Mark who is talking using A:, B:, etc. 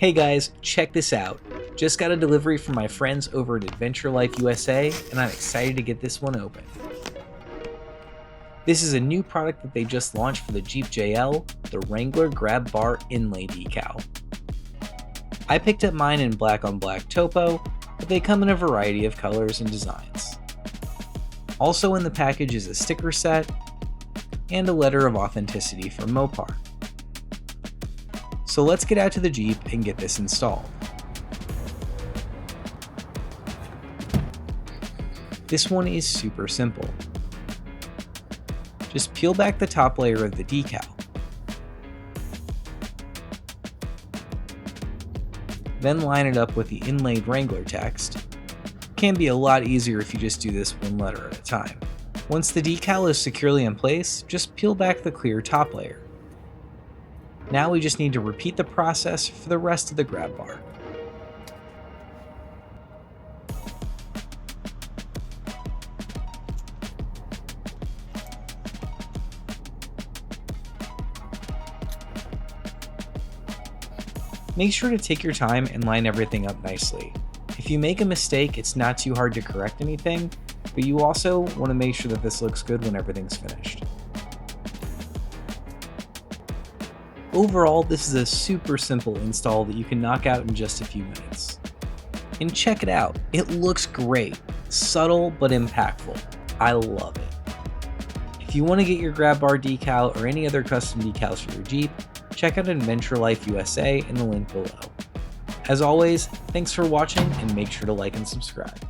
A: Hey guys, check this out. Just got a delivery from my friends over at Adventure Life USA, and I'm excited to get this one open. This is a new product that they just launched for the Jeep JL, the Wrangler Grab Inlay Decal. I picked up mine in black on black topo, but they come in a variety of colors and designs. Also in the package is a sticker set and a letter of authenticity from Mopar. So let's get out to the Jeep and get this installed. This one is super simple. Just peel back the top layer of the decal. Then line it up with the inlaid Wrangler text. It can be a lot easier if you just do this one letter at a time. Once the decal is securely in place, just peel back the clear top layer. Now we just need to repeat the process for the rest of the grab bar. Make sure to take your time and line everything up nicely. If you make a mistake, it's not too hard to correct anything, but you also want to make sure that this looks good when everything's finished. Overall, this is a super simple install that you can knock out in just a few minutes. And check it out, it looks great, subtle but impactful. I love it. If you want to get your grab bar decal or any other custom decals for your Jeep, check out Adventure Life USA in the link below. As always, thanks for watching and make sure to like and subscribe.